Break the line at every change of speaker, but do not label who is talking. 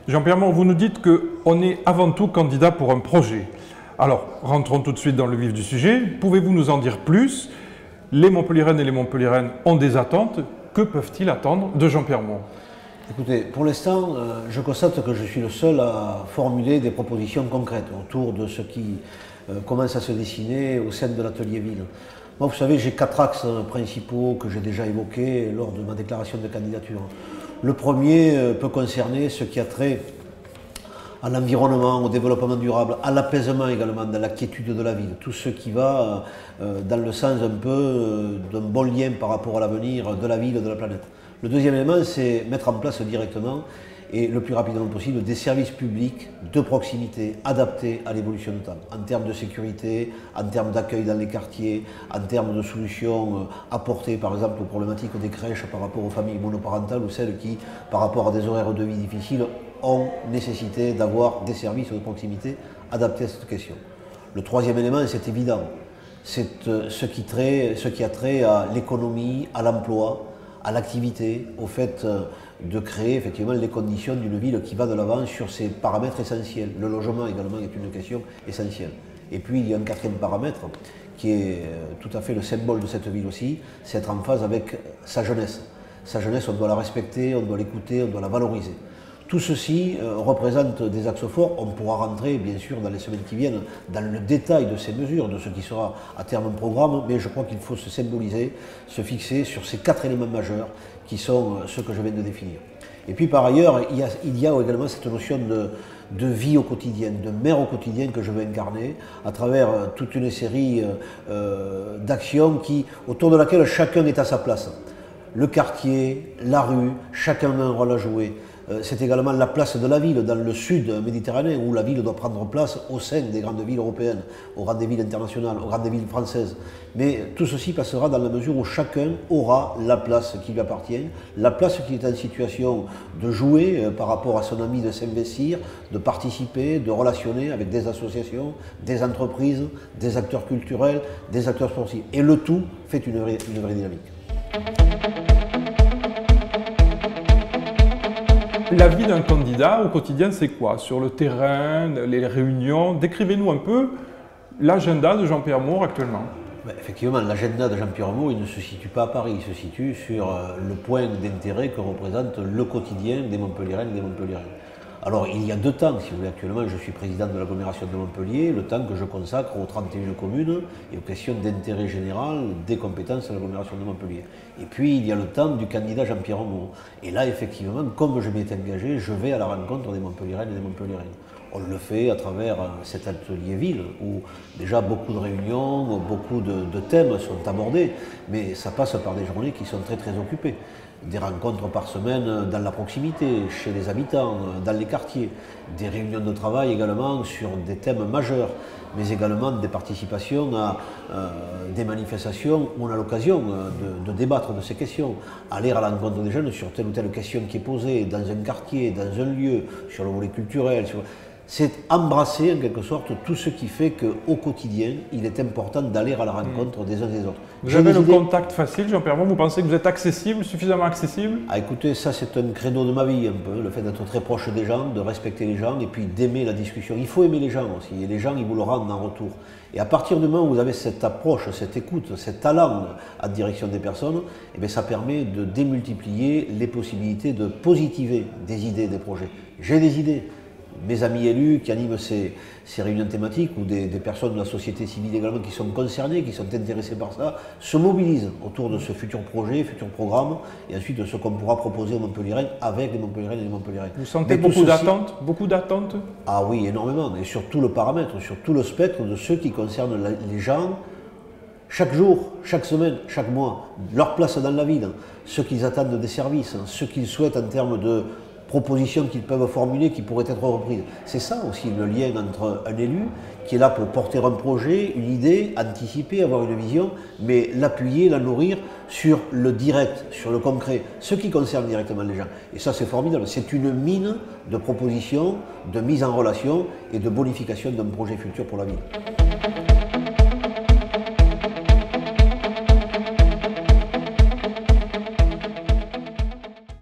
Jean-Pierre Moore, vous nous dites qu'on est avant tout candidat pour un projet. Alors, rentrons tout de suite dans le vif du sujet. Pouvez-vous nous en dire plus? Les Montpelliéraines et les Montpelliéraines ont des attentes. Que peuvent-ils attendre de Jean-Pierre Moore?
Écoutez, pour l'instant, je constate que je suis le seul à formuler des propositions concrètes autour de ce qui commence à se dessiner au sein de l'atelier ville. Moi, vous savez, j'ai 4 axes principaux que j'ai déjà évoqués lors de ma déclaration de candidature. Le premier peut concerner ce qui a trait à l'environnement, au développement durable, à l'apaisement également, dans la quiétude de la ville. Tout ce qui va dans le sens un peu d'un bon lien par rapport à l'avenir de la ville et de la planète. Le deuxième élément, c'est mettre en place directement et le plus rapidement possible des services publics de proximité adaptés à l'évolution du temps, en termes de sécurité, en termes d'accueil dans les quartiers, en termes de solutions apportées par exemple aux problématiques des crèches par rapport aux familles monoparentales ou celles qui, par rapport à des horaires de vie difficiles, ont nécessité d'avoir des services de proximité adaptés à cette question. Le troisième élément, c'est évident, c'est ce qui a trait à l'économie, à l'emploi, à l'activité, au fait de créer effectivement les conditions d'une ville qui va de l'avant sur ces paramètres essentiels. Le logement également est une question essentielle. Et puis il y a un quatrième paramètre qui est tout à fait le symbole de cette ville aussi, c'est être en phase avec sa jeunesse. Sa jeunesse, on doit la respecter, on doit l'écouter, on doit la valoriser. Tout ceci représente des axes forts. On pourra rentrer, bien sûr, dans les semaines qui viennent, dans le détail de ces mesures, de ce qui sera à terme un programme, mais je crois qu'il faut se symboliser, se fixer sur ces 4 éléments majeurs qui sont ceux que je viens de définir. Et puis par ailleurs, il y a également cette notion de vie au quotidien, de maire au quotidien que je veux incarner à travers toute une série d'actions autour de laquelle chacun est à sa place. Le quartier, la rue, chacun a un rôle à jouer. C'est également la place de la ville dans le sud méditerranéen où la ville doit prendre place au sein des grandes villes européennes, aux grandes villes internationales, aux grandes villes françaises. Mais tout ceci passera dans la mesure où chacun aura la place qui lui appartient, la place qui est en situation de jouer par rapport à son ami, de s'investir, de participer, de relationner avec des associations, des entreprises, des acteurs culturels, des acteurs sportifs. Et le tout fait une vraie dynamique.
La vie d'un candidat au quotidien, c'est quoi? Sur le terrain, les réunions, décrivez-nous un peu l'agenda de Jean-Pierre Moore actuellement.
Effectivement, l'agenda de Jean-Pierre Moore, il ne se situe pas à Paris, il se situe sur le point d'intérêt que représente le quotidien des Montpelliéraines et des Montpelliérains. Alors, il y a 2 temps, si vous voulez. Actuellement, je suis président de l'agglomération de Montpellier, le temps que je consacre aux 31 communes et aux questions d'intérêt général des compétences de l'agglomération de Montpellier. Et puis, il y a le temps du candidat Jean-Pierre Moore. Et là, effectivement, comme je m'y étais engagé, je vais à la rencontre des Montpelliéraines et des Montpelliérains. On le fait à travers cet atelier ville où déjà beaucoup de réunions, beaucoup de thèmes sont abordés, mais ça passe par des journées qui sont très très occupées. Des rencontres par semaine dans la proximité, chez les habitants, dans les quartiers, des réunions de travail également sur des thèmes majeurs, mais également des participations à des manifestations où on a l'occasion de débattre de ces questions, aller à l'encontre des jeunes sur telle ou telle question qui est posée dans un quartier, dans un lieu, sur le volet culturel. C'est embrasser en quelque sorte tout ce qui fait qu'au quotidien, il est important d'aller à la rencontre des uns des autres.
Vous avez le contact facile, Jean-Pierre Moore, vous pensez que vous êtes accessible, suffisamment accessible?
Ah, écoutez, ça c'est un credo de ma vie un peu, le fait d'être très proche des gens, de respecter les gens et puis d'aimer la discussion. Il faut aimer les gens aussi et les gens ils vous le rendent en retour. Et à partir du moment où vous avez cette approche, cette écoute, cet talent en direction des personnes, eh bien, ça permet de démultiplier les possibilités de positiver des idées, des projets. J'ai des idées. Mes amis élus qui animent ces réunions thématiques ou des personnes de la société civile également qui sont concernées, qui sont intéressées par ça, se mobilisent autour de ce futur projet, futur programme et ensuite de ce qu'on pourra proposer aux Montpelliérains avec les Montpelliérains et les Montpelliérains.
Vous sentez beaucoup d'attentes? Beaucoup d'attentes?
Ah oui, énormément, et sur tout le paramètre, sur tout le spectre de ceux qui concernent les gens, chaque jour, chaque semaine, chaque mois, leur place dans la ville, ce qu'ils attendent des services, ce qu'ils souhaitent en termes de propositions qu'ils peuvent formuler qui pourraient être reprises. C'est ça aussi le lien entre un élu qui est là pour porter un projet, une idée, anticiper, avoir une vision, mais l'appuyer, la nourrir sur le direct, sur le concret, ce qui concerne directement les gens. Et ça c'est formidable, c'est une mine de propositions, de mise en relation et de bonification d'un projet futur pour la ville.
revoir.